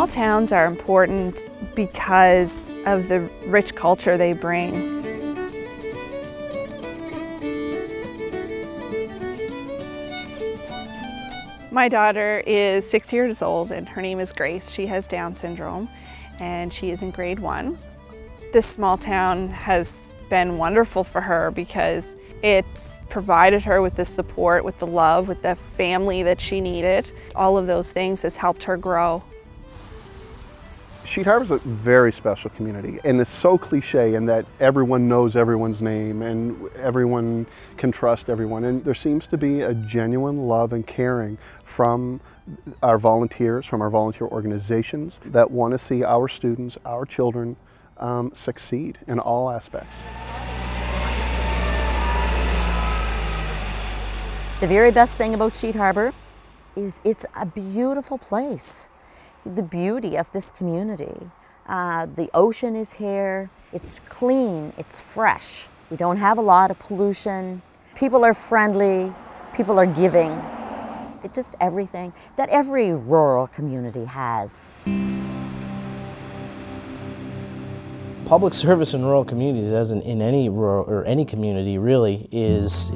Small towns are important because of the rich culture they bring. My daughter is 6 years old and her name is Grace. She has Down syndrome and she is in grade 1. This small town has been wonderful for her because it's provided her with the support, with the love, with the family that she needed. All of those things has helped her grow. Sheet Harbour is a very special community, and it's so cliche in that everyone knows everyone's name and everyone can trust everyone, and there seems to be a genuine love and caring from our volunteers, from our volunteer organizations that want to see our students, our children succeed in all aspects. The very best thing about Sheet Harbour is it's a beautiful place. The beauty of this community. The ocean is here, it's clean, it's fresh. We don't have a lot of pollution. People are friendly, people are giving. It's just everything that every rural community has. Public service in rural communities, as in any rural or any community really, is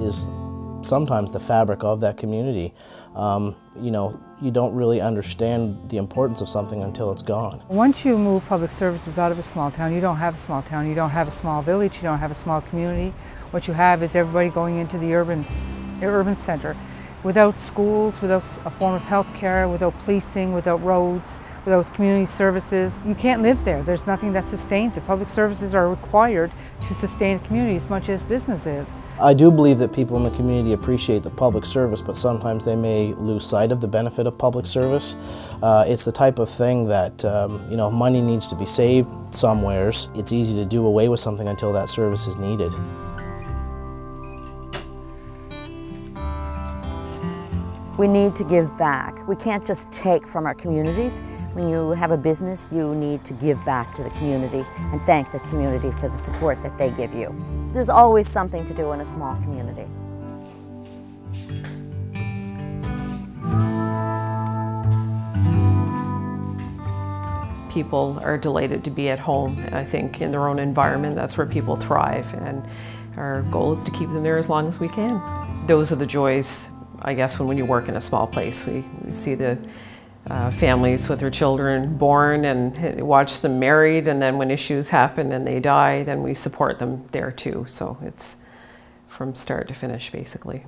sometimes the fabric of that community. You know, you don't really understand the importance of something until it's gone. Once you move public services out of a small town, you don't have a small town, you don't have a small village, you don't have a small community. What you have is everybody going into the urban center. Without schools, without a form of health care, without policing, without roads, without community services, you can't live there. There's nothing that sustains it. Public services are required to sustain a community as much as business is. I do believe that people in the community appreciate the public service, but sometimes they may lose sight of the benefit of public service. It's the type of thing that, you know, money needs to be saved somewheres. It's easy to do away with something until that service is needed. We need to give back. We can't just take from our communities. When you have a business, you need to give back to the community and thank the community for the support that they give you. There's always something to do in a small community. People are delighted to be at home. I think in their own environment, that's where people thrive, and our goal is to keep them there as long as we can. Those are the joys, I guess, when you work in a small place. We see the families with their children born and watch them married, and then when issues happen and they die, then we support them there too. So it's from start to finish, basically.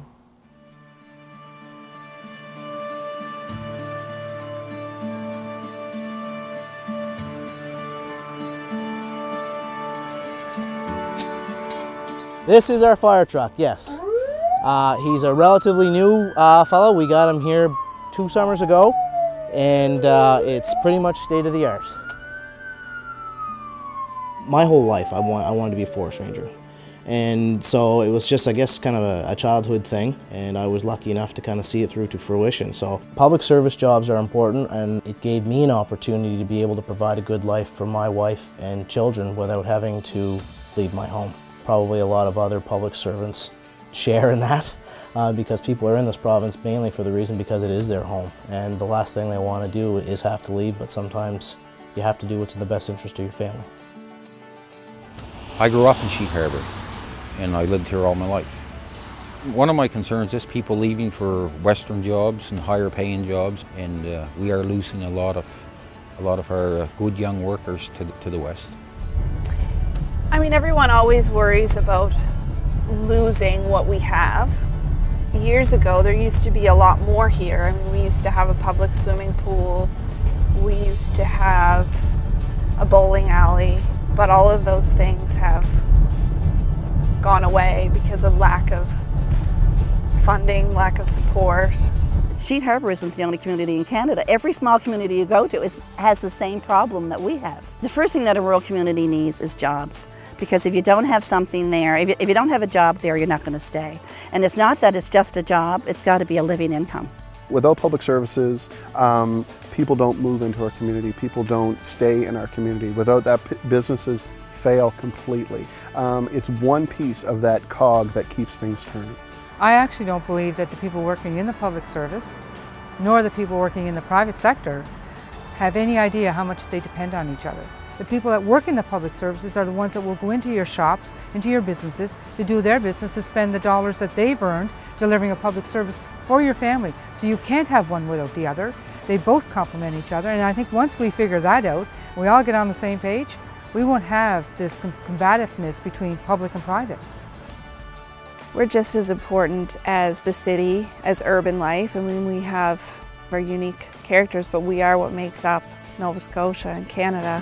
This is our fire truck, yes. He's a relatively new fellow. We got him here 2 summers ago, and it's pretty much state of the art. My whole life I wanted to be a forest ranger, and so it was just, I guess, kind of a childhood thing, and I was lucky enough to kind of see it through to fruition. So public service jobs are important, and it gave me an opportunity to be able to provide a good life for my wife and children without having to leave my home. Probably a lot of other public servants share in that, because people are in this province mainly for the reason because it is their home, and the last thing they want to do is have to leave, but sometimes you have to do what's in the best interest of your family. I grew up in Sheet Harbour and I lived here all my life. One of my concerns is people leaving for Western jobs and higher paying jobs, and we are losing a lot of our good young workers to the West. I mean, everyone always worries about losing what we have. Years ago, there used to be a lot more here. I mean, we used to have a public swimming pool. We used to have a bowling alley, but all of those things have gone away because of lack of funding, lack of support. Sheet Harbour isn't the only community in Canada. Every small community you go to has the same problem that we have. The first thing that a rural community needs is jobs. Because if you don't have something there, if you don't have a job there, you're not going to stay. And it's not that it's just a job, it's got to be a living income. Without public services, people don't move into our community, people don't stay in our community. Without that, businesses fail completely. It's one piece of that cog that keeps things turning. I actually don't believe that the people working in the public service, nor the people working in the private sector, have any idea how much they depend on each other. The people that work in the public services are the ones that will go into your shops, into your businesses, to do their business, to spend the dollars that they've earned delivering a public service for your family. So you can't have one without the other. They both complement each other, and I think once we figure that out, we all get on the same page, we won't have this combativeness between public and private. We're just as important as the city, as urban life. I mean, we have our unique characters, but we are what makes up Nova Scotia and Canada.